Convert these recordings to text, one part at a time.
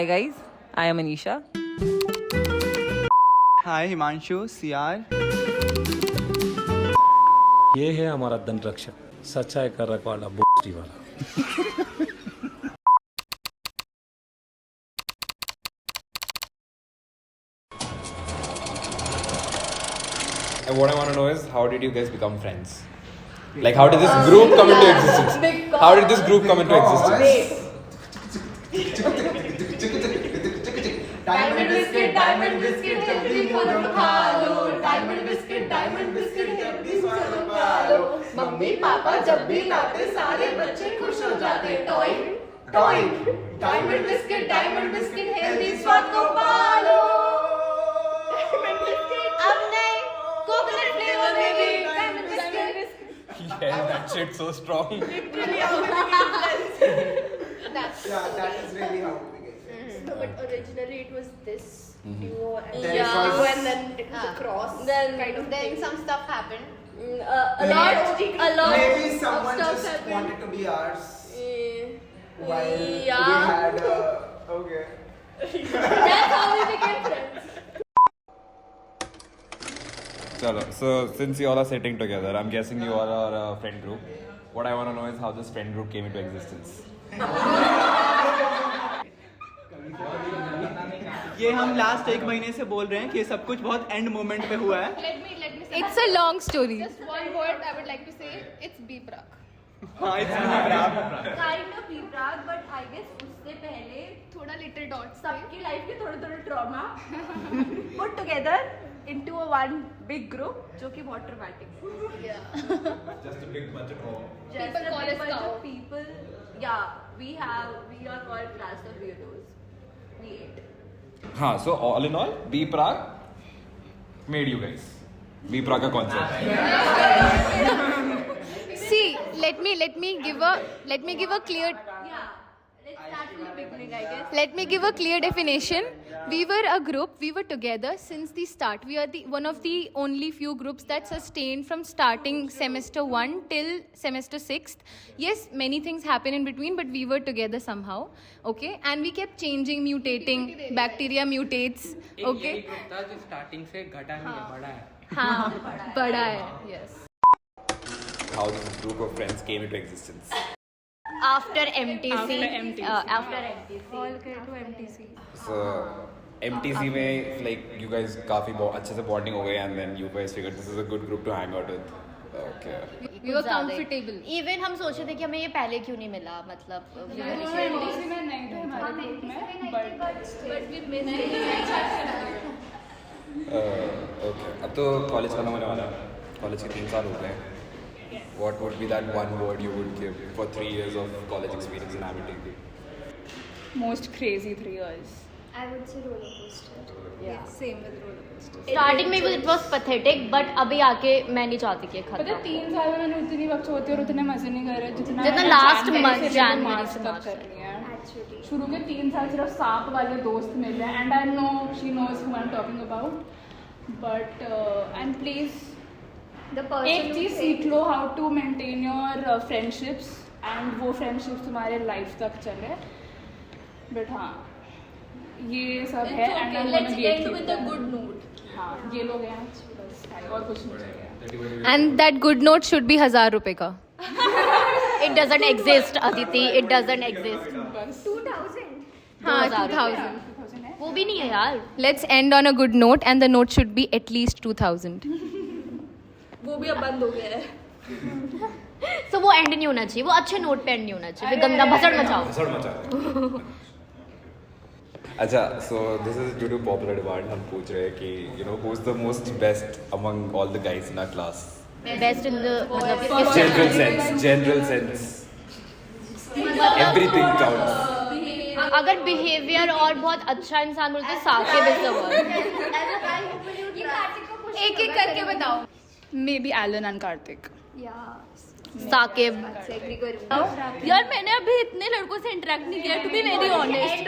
Hi guys, I am Anisha. Hi Himanshu, CR. ये है हमारा दंड रक्षक, सच्चाई का रखवाला, बोझी वाला. And what I want to know is, how did you guys become friends? Like, how did this group come into existence? How did this group come into existence? Diamond biscuit, healthy खा लो. Diamond biscuit, healthy खा लो. Mummy papa जब भी लाते सारे बच्चे खुश हो जाते. Toy. Diamond biscuit, healthy स्वाद को पालो. अब नहीं, coconut flavor में भी Diamond biscuit. Yeah, that shit so strong. That is really how we get. No, but originally it was this duo and Then yeah. it was- And then it was a cross. Then kind of then thing. some stuff happened. A lot. Maybe someone of stuff just happened. wanted to be ours while we Yeah. had okay. That's how we became friends. Chalo, so since you all are sitting together, I'm guessing you all are a friend group. What I want to know is how this friend group came into existence. ये हम last एक महीने से बोल रहे हैं कि ये सब कुछ बहुत एंड मोमेंट पे हुआ है. Let me say It's a long story. just one word I would like to say. It's Biprak. हाँ, it's Kind of Viprag, but I guess उससे पहले थोड़ा little dots. सबकी लाइफ के थोड़े trauma put together into a one big group जो कि बहुत dramatic है. Yeah. Just a big bunch of Just People a call big us bunch cow. of people. Yeah, we are called class of weirdos. We ate. हाँ, so all in all, B Prague made you guys. B Prague का concept. See, let me give a clear. Yeah, let's start from the beginning, I guess. Let me give a clear definition. We were a group. We were together since the start. We are one of the only few groups that sustained from starting semester 1 till semester 6th. Yes, many things happen in between, but we were together somehow. Okay, and we kept changing, mutating. Bacteria mutates. Okay. एक group था जो starting से घटा नहीं है, बड़ा है. हाँ, बड़ा है. Yes. How this group of friends came into existence. After MTC. After MTC. All credit to MTC. So MTC में like you guys काफी अच्छे से bonding हो गए and then you guys figured this is a good group to hang out with. Okay. We were comfortable. Even हम सोचे थे कि हमें ये पहले क्यों नहीं मिला, मतलब MTC में नहीं थे हमारे group में, but we missed it. Okay. अब तो कॉलेज खत्म होने वाला है. कॉलेज के 3 साल हो गए. What would be that one word you would give for 3 years of college experience in Amity? Most crazy 3 years. I would say roller coaster. Yeah, same with roller coaster. Starting में it was pathetic, but अभी आके मैं नहीं चाहती कि पता खत्म. 3 साल में मैंने उतनी बकचोदी और उतने मजे नहीं करे जितना जितना मैंने last January month, से January March से तक March कर लिया है. Actually. शुरू के 3 साल सिर्फ सांप वाले दोस्त मिले and I know she knows who I am talking about, but and please The person एक who चीज़ said- सीख लो, how to maintain your friendships and वो फ्रेंडशिप्स तुम्हारे लाइफ तक चले. बट हाँ, ये सब है and Let's end with a good note. हाँ, ये लोग हैं बस, और कुछ नहीं चाहिए. And that good note should be 1000 रुपए का. It doesn't exist Aditi, it doesn't exist. 2000. हाँ, 2000 2000. वो भी नहीं है यार. Let's end on a good note and the note should be at least 2000. वो भी अब बंद हो गया है. सो वो एंड नहीं होना चाहिए, वो अच्छे नोट पे एंड नहीं होना चाहिए, फिर गंदा भसड़ मचाओ. भसड़ मचा. अच्छा, so this is due to popular demand. हम पूछ रहे हैं कि you know who's the most best among all the guys in our class? Best in the General sense. Everything counts. अगर बिहेवियर और बहुत अच्छा इंसान बोलते हैं, साकिब इज द वर्ड. एक एक करके बताओ. Maybe Alan and Kartik. Saqib. यार मैंने अभी इतने लड़कों से इंटरेक्ट नहीं किया, to be very honest.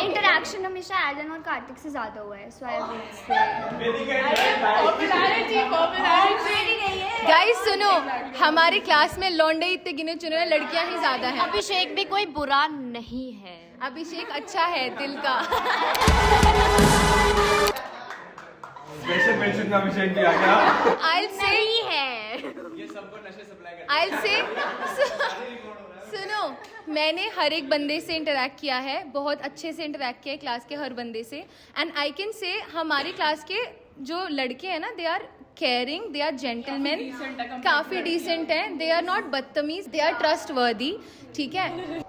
Interaction हमेशा एलन और कार्तिक से ज्यादा हुआ है, सो आई गाइस सुनो, हमारे क्लास में लौंडे इतने गिने चुने हैं, लड़कियां ही ज्यादा हैं. अभिषेक भी कोई बुरा नहीं है. अभिषेक अच्छा है दिल का. स्पेशल मेंशन का अभिषेक भी आ गया. I'll say है. ये सबको नशे सप्लाई कर. I'll say सुनो, मैंने हर एक बंदे से इंटरेक्ट किया है, बहुत अच्छे से इंटरेक्ट किया है क्लास के हर बंदे से. एंड आई कैन से हमारी क्लास के जो लड़के हैं ना, they are caring, they are gentleman, काफ़ी डिसेंट हैं, दे आर नॉट बदतमीज, दे आर ट्रस्ट वर्दी. ठीक है.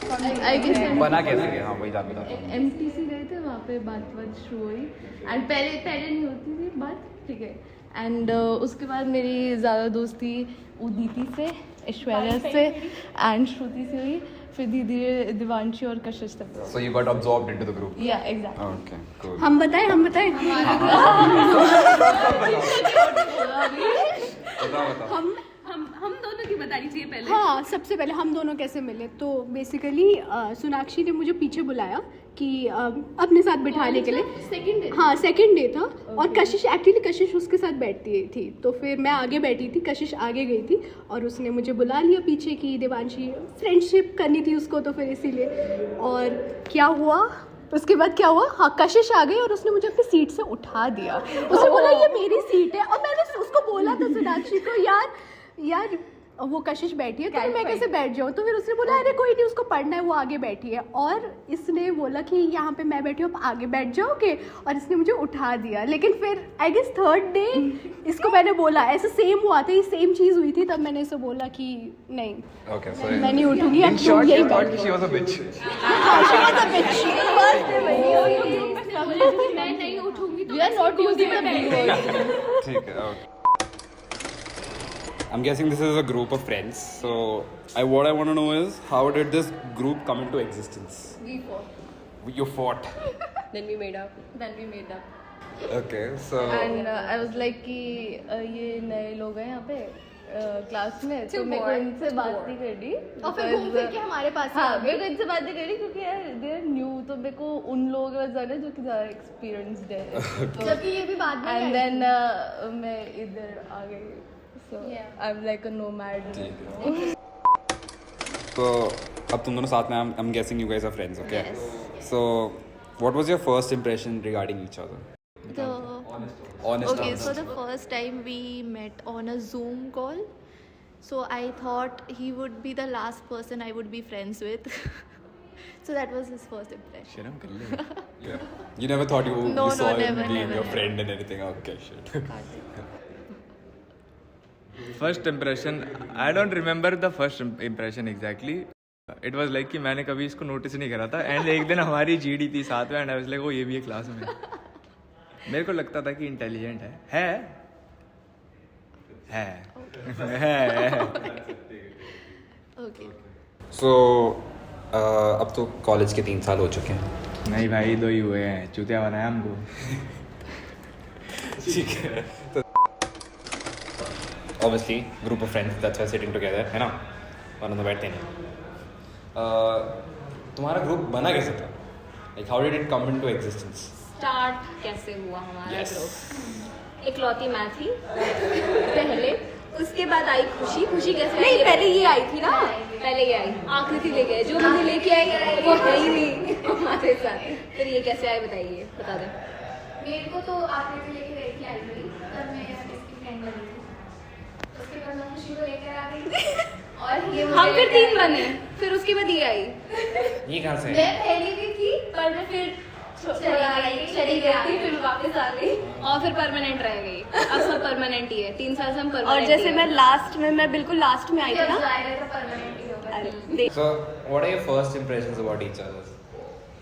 बना कैसे गया? हाँ वही जान बता. MTC गए थे, वहाँ पे बात शुरू हुई. एंड पहले नहीं होती थी बात, ठीक है. एंड उसके बाद मेरी ज़्यादा दोस्ती उदिति से, ऐश्वर्या से एंड श्रुति से हुई. फिर धीरे धीरे दिवांशी और कशिश तक. So you got absorbed into the group. या एग्जैक्टली. Okay, cool. हम बताएं बताओ. हम दोनों की बतानी चाहिए पहले. हाँ, सबसे पहले हम दोनों कैसे मिले. तो बेसिकली सोनाक्षी ने मुझे पीछे बुलाया कि अपने साथ बिठाने के लिए. Second day. हाँ, सेकंड डे था. और कशिश उसके साथ बैठती थी. तो फिर मैं आगे बैठी थी, कशिश आगे गई थी और उसने मुझे बुला लिया पीछे कि देवांशी फ्रेंडशिप करनी थी उसको, तो फिर इसीलिए. और क्या हुआ उसके बाद क्या हुआ, हाँ, कशिश आ गई और उसने मुझे अपनी सीट से उठा दिया. उसने बोला ये मेरी सीट है. और मैंने उसको बोला था सोनाक्षी को, यार वो कशिश बैठी है तो फिर मैं कैसे बैठ जाऊँ. तो फिर उसने बोला अरे कोई नहीं, उसको पढ़ना है, वो आगे बैठी है. और इसने बोला कि यहाँ पे मैं बैठी हूँ, आप आगे बैठ जाओगे. और इसने मुझे उठा दिया. लेकिन फिर आई गेस थर्ड डे इसको मैंने बोला, ऐसा सेम हुआ था, ये सेम चीज़ हुई थी. तब मैंने इसे बोला कि नहीं, Okay, so मैं नहीं उठूंगी. in short, you thought she was a bitch. मैं नहीं उठूंगी तो we are not using the big words. ठीक है. Okay. I'm guessing this is a group of friends. So what I want to know is how did this group come into existence? We fought. You fought. Then we made up. Okay, so and I was like कि ये नए लोग हैं यहाँ पे class में, तो मेरे को इनसे बात नहीं करनी. और फिर घूम फिर के हमारे पास हाँ, मेरे को इनसे बात नहीं करनी क्योंकि यार दे आर न्यू, तो मेरे को उन लोगों के पास जाना है जो कि ज़्यादा एक्सपीरियंसड है. जबकि ये भी बात एंड देन मैं इधर आ गई. So I am like a nomad. so अब तुम दोनों साथ में I'm guessing you guys are friends, okay? So what was your first impression regarding each other? Honest Okay, answer. so the first time we met on a Zoom call, so I thought he would be the last person I would be friends with. So that was his first impression. शर्म कर ले. Yeah. You never thought you No, saw him never, being never, your never. friend and anything. Okay, shit. First impression I don't remember the first impression exactly. It was like कि मैंने कभी इसको notice नहीं करा था. And एक दिन हमारी जीडी थी साथ में एंड आई वाज लाइक वो ये भी है क्लास में. मेरे को लगता था कि इंटेलिजेंट है. Okay. So अब तो कॉलेज के 3 साल हो चुके हैं. नहीं भाई 2 ही हुए हैं. चूतिया बनाया हमको. ठीक है. तो obviously group of friends, that's why sitting together, है ना, वरना तो बैठते नहीं. तुम्हारा ग्रुप बना कैसे था? Like how did it come into existence? Start कैसे हुआ हमारा Yes. ग्रुप? इकलौती मैं थी पहले, उसके बाद आई खुशी. खुशी कैसे नहीं, पहले ये आई थी ना. पहले ये आई, आकृति लेके आई. जो मुझे लेके आई वो है ही नहीं हमारे साथ. फिर ये कैसे आए बताइए, बता दें. मेरे को तो आकृति लेके लेके आई हुई, तब मैं इसकी फ्रेंड बनी थी. उसके बाद मैं खुशी को लेकर आ गई और ये हम फिर 3 बने. फिर उसके बाद ये आई. ये कहाँ से? मैं पहली भी थी पर मैं फिर चली गई थी, फिर वापस आ गई और फिर परमानेंट रह गई. अब सब परमानेंट ही है. 3 साल से हम परमानेंट. और जैसे मैं बिल्कुल लास्ट में आई थी ना. परमानेंट ही होगा. So what are your first impressions about each other?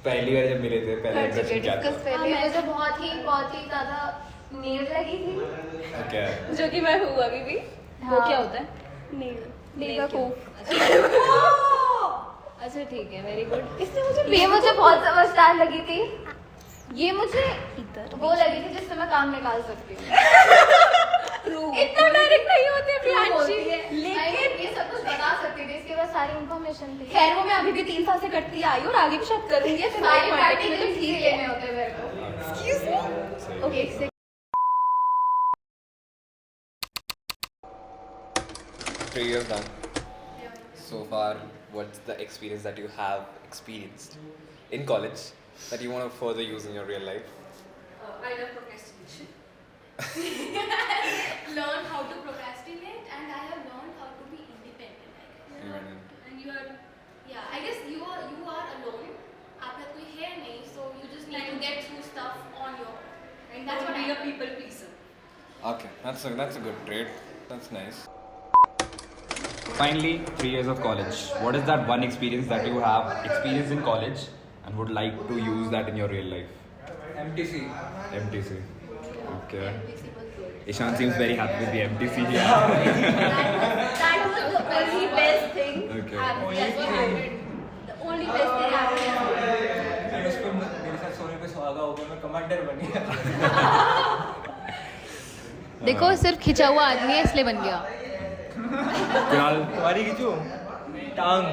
पहली बार जब मिले थे, पहला impression क्या था? पहले मुझे बहुत ही ज़्यादा नीड लगी थी. Okay. जो कि मैं हूँ अभी भी. वो क्या होता है? अच्छा ठीक है, वेरी गुड. ये मुझे बहुत समझदार लगी थी. ये मुझे वो लगी थी जिससे मैं काम निकाल सकती हूँ. इतना डायरेक्ट नहीं होते प्रियांशी. लेकिन ये सब कुछ बता सकती थी, इसके बाद सारी इन्फॉर्मेशन थी. खैर वो मैं अभी भी 3 साल से करती आई हूँ और आगे भी शायद करूंगी. सारी पार्टी में ठीक लेने होते मेरे को. Okay. 3 years done. So far, what's the experience that you have experienced in college that you want to further use in your real life? I love procrastination. Learn how to procrastinate, and I have learned how to be independent. And you are, yeah, I guess you are alone. आपका कोई है नहीं, so you just need to get through stuff on your own. And that's what I a people pleaser. Okay, that's a good trait. That's nice. Finally, 3 years of college. What is that one experience that you have experienced in college and would like to use that in your real life? MTC. MTC. Okay. Ishan seems very happy with the MTC here. That was the only best thing. Okay. That's what happened. The only best thing happened. And उस पर मेरे साथ सोने पे सुहागा हो गया, मैं कमांडर बन गया. देखो सिर्फ खिंचा हुआ आदमी है इसलिए बन गया. फिलहाल तुम्हारी खींचू टांग.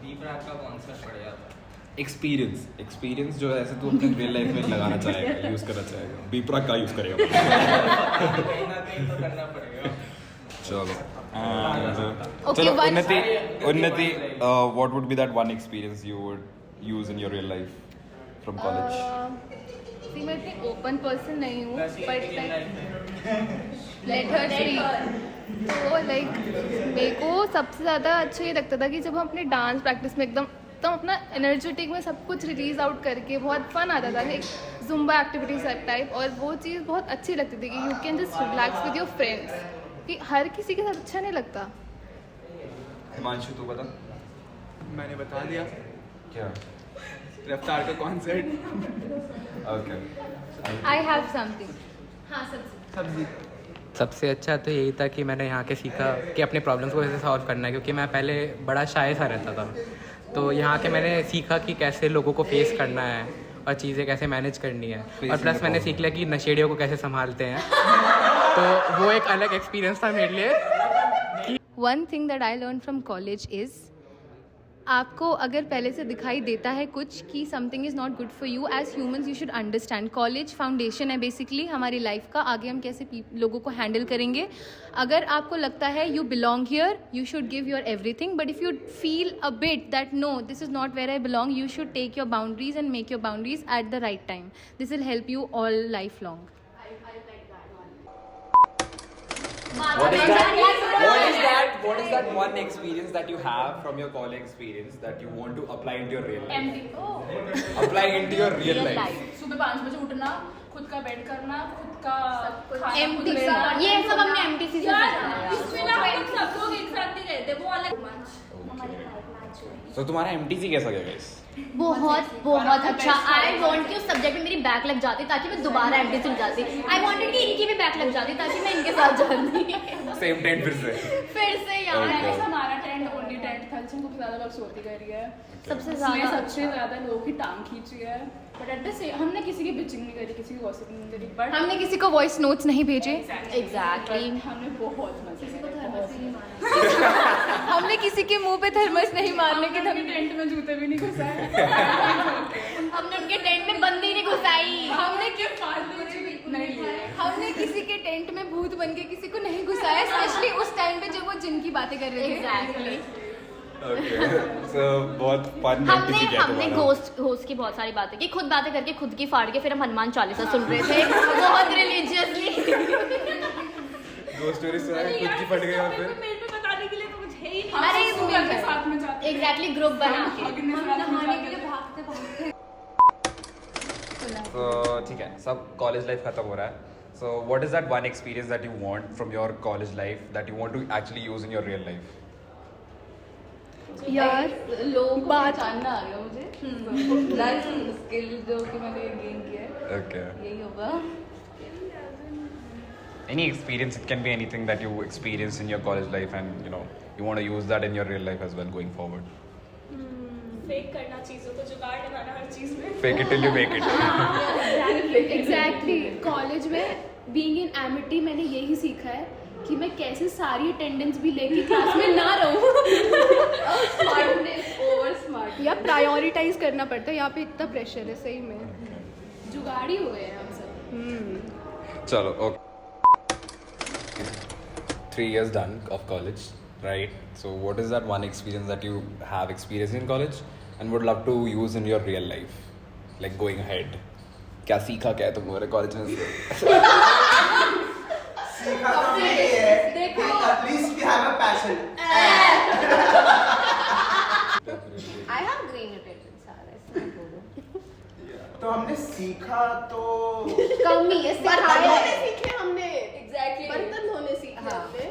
दीपराग का कॉन्सेप्ट पड़ जाता है. एक्सपीरियंस जो है ऐसे तू अपनी रियल लाइफ में लगाना चाहेगा, यूज करना चाहेगा. बीपरा का यूज करेगा. कहीं ना कहीं तो करना पड़ेगा. चलो. Okay, चलो one- उन्नति, what would be that one experience you would use in your real life from college? See, मैं इतनी ओपन पर्सन नहीं हूँ, but लेट हर स्पीक. तो लाइक मेरे को सबसे ज़्यादा अच्छा ये लगता था कि जब हम अपने डांस प्रैक्टिस में एकदम अपना एनर्जेटिक में सब कुछ रिलीज आउट करके बहुत फन आता था, एक जुम्बा एक्टिविटी टाइप, और वो चीज़ बहुत अच्छी लगती थी कि you can just relax with your friends, कि हर किसी के साथ अच्छा नहीं लगता. हिमांशु तू बता. मैंने बता दिया क्या? रफ्तार का concert. Okay. I have something. हाँ सब्जी. सबसे अच्छा तो यही था कि मैंने यहाँ के सीखा कि अपने प्रॉब्लम्स को कैसे सॉल्व करना है, क्योंकि मैं पहले बड़ा शाय सा रहता था. तो यहाँ के मैंने सीखा कि कैसे लोगों को फेस करना है और चीज़ें कैसे मैनेज करनी है. और प्लस मैंने सीख लिया कि नशेड़ियों को कैसे संभालते हैं. तो वो एक अलग एक्सपीरियंस था मेरे लिए. One thing that I learn from college is, आपको अगर पहले से दिखाई देता है कुछ कि something is not good for you, as humans you should understand. College foundation है बेसिकली हमारी लाइफ का. आगे हम कैसे लोगों को हैंडल करेंगे. अगर आपको लगता है you belong here, you should give your everything. But if you feel a bit that no this is not where I belong, you should take your boundaries and make your boundaries at the right time. This will help you all life long. What is that one experience that you have from your college experience that you want to apply into your real life? Apply into your real life. सुबह 5 बजे उठना, खुद का bed करना, खुद का खाना, MTC, ये सब हमने MTC से सीखा है. इसमें ना हम सब लोग एक साथ नहीं रहते, वो अलग. So तुम्हारा MTC कैसा गया guys? बहुत अच्छा. आई वांट कि उस सब्जेक्ट में मेरी बैक लग जाती ताकि मैं दोबारा MTC में जाती. आई वांटेड कि इनकी भी बैक लग जाती ताकि मैं इनके साथ जाती. Same tent फिर से यार. पहले से हमारा टेंट ओनली टेंट था, जिसमें सबसे ज़्यादा बकचोदी करी है, सबसे सबसे ज़्यादा लोगों की टांग खींची है. बट एट द सेम हमने किसी की बिचिंग नहीं करी, किसी की गॉसिप नहीं करी, बट हमने किसी को वॉइस नोट्स नहीं भेजे. एग्जैक्टली. हमने बहुत मजे किया. हमने किसी के मुंह पे थर्मस नहीं मारने के हमने टेंट में जूते भी नहीं घुसाए. हमने उनके टेंट में बंदी नहीं घुसाई. हमने क्या फालतू नहीं लिए. हमने किसी के टेंट में भूत बन के किसी को नहीं घुसाया, स्पेशली उस टाइम पे जब वो जिन की बातें कर रहे थे. एग्जैक्टली. Okay. So बहुत fun MTC किया हमने तुम्हारा. घोस्ट की बहुत सारी बातें की, खुद बातें करके खुद की फाड़ के फिर हम हनुमान चालीसा सुन रहे थे बहुत रिलीजियसली. Ghost story सुना है, खुद की फट गई और फिर. मेरे पे बताने के लिए तो कुछ है ही नहीं. अरे हम सुबह के साथ में जाते हैं. एग्जैक्टली ग्रुप बना के हम नहाने के लिए भागते. So ठीक है, सब कॉलेज लाइफ खत्म हो रहा है. So what is that one experience that you want from your college life that you want to actually use in your real life? यार लोग बात जानना आ गया मुझे. दैट्स स्किल जो कि मैंने गेन किया है. Okay. यही होगा. Any experience, it can be anything that you experienced in your college life and you know you want to use that in your real life as well going forward. Fake करना चीज़ों को, जुगाड़ लगाना हर चीज़ में. Fake it till you make it. Exactly. College में being in Amity मैंने यही सीखा है कि मैं कैसे सारी अटेंडेंस भी लेके क्लास में ना रहूं. Smartness over smart. या प्रायोरिटाइज करना पड़ता है, यहाँ पे इतना प्रेशर है सही में. जुगाड़ी हो गए हैं हम सब. चलो, okay. 3 years done of college. right? So what is that one experience that you have experienced in college and would love to use in your real life, like going ahead? क्या सीखा क्या है तुम लोगों ने कॉलेज में से? सीखा तो यही है कि at least we have a passion. I have green attendance, ऐसा मत बोलो. तो हमने सीखा तो कमी है, बर्तन सिखाया धोने है. सीखे हमने. Exactly. बर्तन धोने सीखे हाँ. हमने.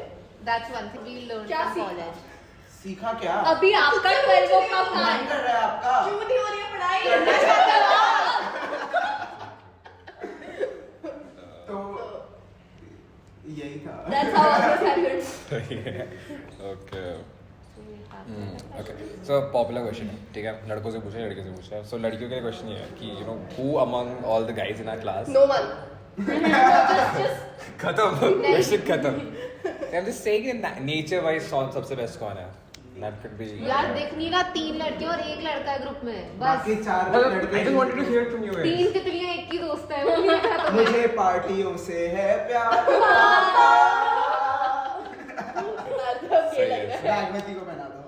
That's one thing we learned क्या from सीखा? college. सीखा क्या? अभी आपका 12 का मन काम. कर रहा है आपका? क्यों नहीं हो रही है पढ़ाई? तो यही था. That's how ours happened. Okay. Okay. So popular question है, ठीक है? लड़कों से पूछा, लड़के से पूछा. So लड़कियों के लिए question ये है कि you know who among all the guys in our class? No one. खत्म. Question खत्म. I'm just saying that nature-wise सबसे best कौन है? That could be. यार देख नहीं रहा 3 लड़के और 1 लड़का है ग्रुप में. बस. बाकी 4 लड़के. I just wanted to hear it from you. 3 तितलियां एक ही दोस्त है. वो नहीं देखा तो. मुझे पार्टियों से है प्यार. सही है. बागमती को पहना दो.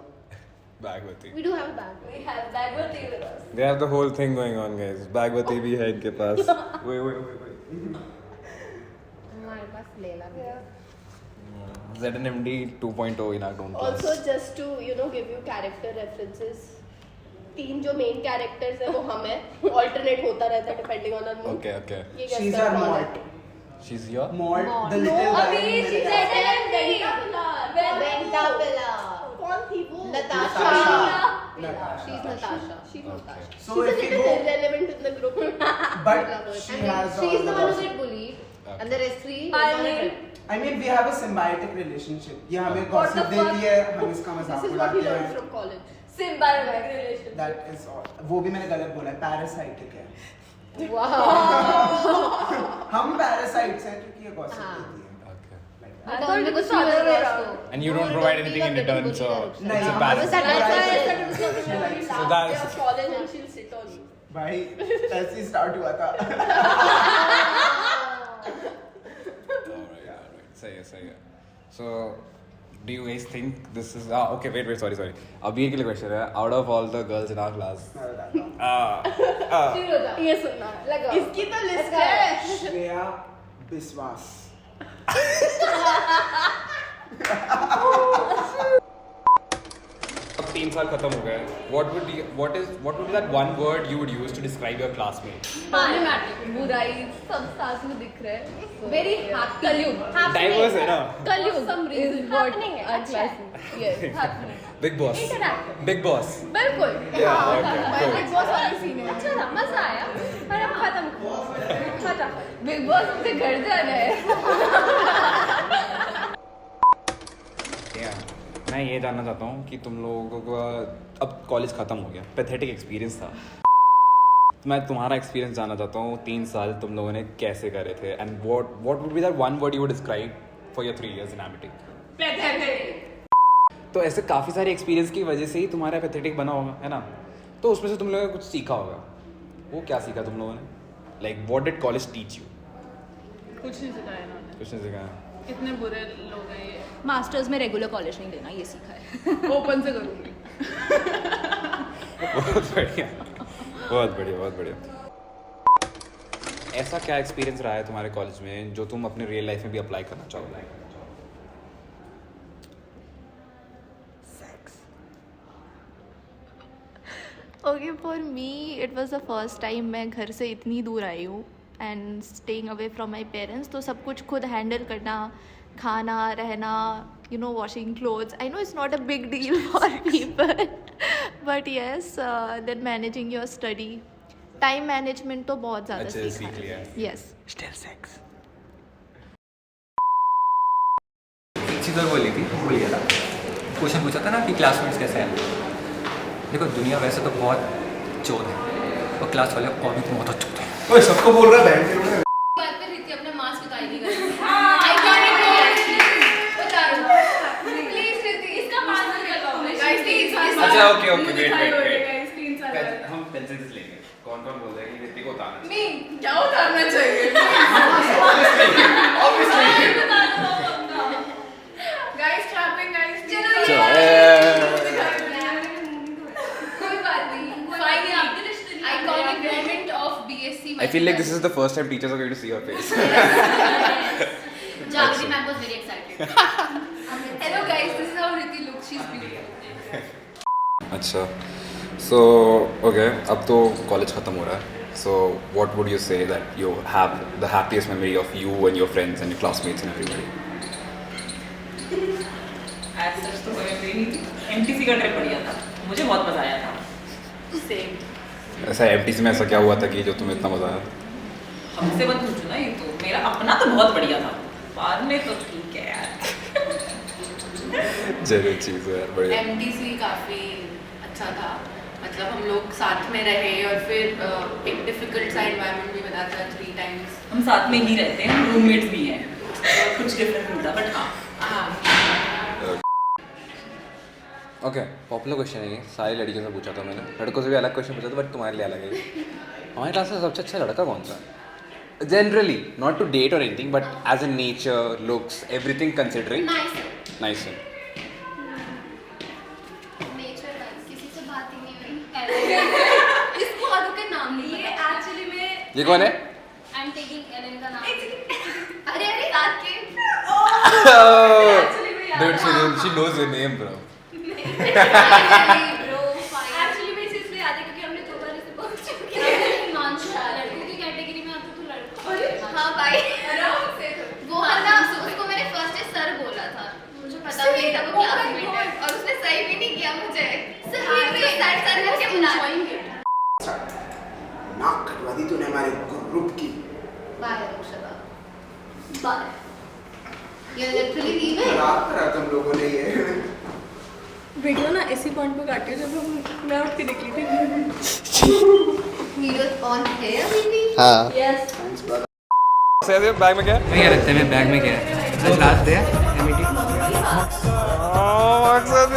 Bagwati. We do have a bag. We have Bagwati with us. They have the whole thing going on, guys. Bagwati भी है इनके पास. Wait. हमारे पास लेला भी है. ZNMD 2.0 in our own class. Also, just to give you character references. 3 जो main characters है वो हम हैं. Alternate होता रहता है depending on our mood. Okay. ये कैसा She's our कौन है? malt. She's your. Malt. The No, little अभी guy. she said Venta Pilla. कौन थी वो? Natasha. Natasha. She's Natasha. She's Natasha. So She's a if we little go, irrelevant in the group. but I she mean, has she's all the the one who gossip. get bullied, and the rest 3. I mean, we have a symbiotic relationship. ये हमें What gossip the देती fuck? है, हम इसका This मजाक is what he उड़ाते learned हैं. from college. Symbiotic relationship. That is all. वो भी मैंने गलत बोला है. Parasitic है. Wow. हम parasites हैं क्योंकि ये gossip हाँ. देती है. Okay. I thought it was other way around. And you don't provide anything in return, so नहीं, it's a हम balance. That's why I said it was She not likes So it. that Day is. of college and she'll sit on you. भाई ऐसे ही start हुआ था. Alright. सही है. So, do you guys think this is? Okay. Wait. Sorry. अबीर के लिए question है. Out of all the girls in our class, शुरू हो जा. ये सुनना है. लगाओ. इसकी तो लिस्ट लगाओ. है. श्रेया विश्वास. अब 3 साल खत्म हो गए. What would be that one word you would use to describe your classmate? बुराई सब साथ में दिख रहे हैं. Very happy. कलयुग. Diverse है ना? कलयुग. Some reason what happening है. our class is. Yes. Big boss. Big boss. बिल्कुल. Yeah. Okay. Cool. Big boss वाली सीन है. अच्छा था, मजा आया. पर अब खत्म. बिग बॉस उनके घर जाना है. Yeah. मैं ये जानना चाहता हूँ कि तुम लोगों का अब कॉलेज खत्म हो गया. पैथेटिक एक्सपीरियंस था. मैं तुम्हारा एक्सपीरियंस जानना चाहता हूँ. 3 साल तुम लोगों ने कैसे करे थे and what would be that one word you would describe for your 3 years in Amity? तो ऐसे काफ़ी सारे एक्सपीरियंस की वजह से ही तुम्हारा पैथेटिक बना होगा, है ना? तो उसमें से तुम लोगों ने कुछ सीखा होगा. वो क्या सीखा तुम लोगों ने? Like what did college teach you? कुछ नहीं सिखाया इन्होंने. कुछ नहीं सिखाया. कितने बुरे लोग हैं ये. मास्टर्स में रेगुलर कॉलेज नहीं देना, ये सीखा है. ओपन से करूँगी. बहुत बढ़िया. ऐसा क्या एक्सपीरियंस रहा है तुम्हारे कॉलेज में जो तुम अपने रियल लाइफ में भी अप्लाई करना चाहोगे? Okay, for me, it was the first time मैं घर से इतनी दूर आई हूँ and staying away from my parents. तो सब कुछ खुद हैंडल करना, खाना, रहना, washing clothes. I know it's not a big deal for people, but yes, then managing your study, time management तो बहुत ज़्यादा अच्छे से सीखा सीख लिया है. है. Yes. Still sex. एक चीज़ और बोली थी, भूल गया था. क्वेश्चन पूछा था ना कि क्लासमेट्स कैसे हैं. देखो दुनिया वैसे तो बहुत चोर है और क्लास वाले और भी बहुत अच्छे हैं. ओए सबको बोल रहा है बैंक. बात कर रही थी अपने मास्क उतार दी प्लीज रिति इसका मास्क निकालो अच्छा ओके वेट. हम पेंसिल से लेंगे. कौन बोल रहा है कि रिति को उतारना चाहिए? नहीं, क्या उतारना चाहिए? Obviously. Guys, clapping, guys. चलो like this is the first time teachers are going to see her face. Jagri ma'am was very excited. Hello guys, this is how Riti looks. She's beautiful. अच्छा, so okay, अब तो college खत्म हो रहा है. So what would you say that you have the happiest memory of you and your friends and your classmates and everybody? As such तो कोई memory नहीं थी. MTC का ट्रिप बढ़िया था. मुझे बहुत मजा आया था. Same. ऐसा MTC में ऐसा क्या हुआ था कि जो तुम्हें इतना मजा आया? हमसे मत पूछो ना, ये तो मेरा अपना तो बहुत बढ़िया था. बाद में तो ठीक है यार. जरूर चीज़ है यार, बढ़िया. MTC काफ़ी अच्छा था. मतलब हम लोग साथ में रहे और फिर एक डिफिकल्ट सा एनवायरनमेंट भी बना था 3 times. हम साथ में ही रहते हैं, रूममेट्स भी हैं. कुछ डिफरेंट होता बट हाँ. ओके, पॉपुलर क्वेश्चन है ये. सारी लड़कियों से पूछा था मैंने. लड़कों से भी अलग क्वेश्चन पूछा था बट तुम्हारे लिए अलग है. हमारे क्लास में सबसे अच्छा लड़का कौन था? Generally, not to date or anything, but as in nature, looks, everything considering. Nice. Nature किसी से बात ही नहीं हुई. इसको आदू के नाम नहीं पता. ये एक्चुअली में ये कौन है? आई एम टेकिंग एलन का नाम. अरे रात के Dude, she knows your name, bro. Actually में इसलिए याद है क्योंकि हमने 2 बार इसे पहुंच चुके हैं. हिमांशु लड़कों की कैटेगरी में आता तो लड़कों. हाँ भाई वो है ना, उसको मैंने फर्स्ट सर बोला था. मुझे पता भी नहीं था वो क्लासमेट है और उसने सही भी नहीं किया मुझे. सही में सर करके बुला. नाक कटवा दी तूने हमारे ग्रुप की. Bye Akshara bye. ये लिटरली लीव है. खराब करा तुम लोगों ने ये. वीडियो ना इसी पॉइंट पे काटी जब मैं उठ के निकली थी. वीडियो ऑन है अभी भी. हाँ. यस. सही बैग में क्या है? नहीं रखते में बैग में क्या है? क्लास दे MIT. मकसद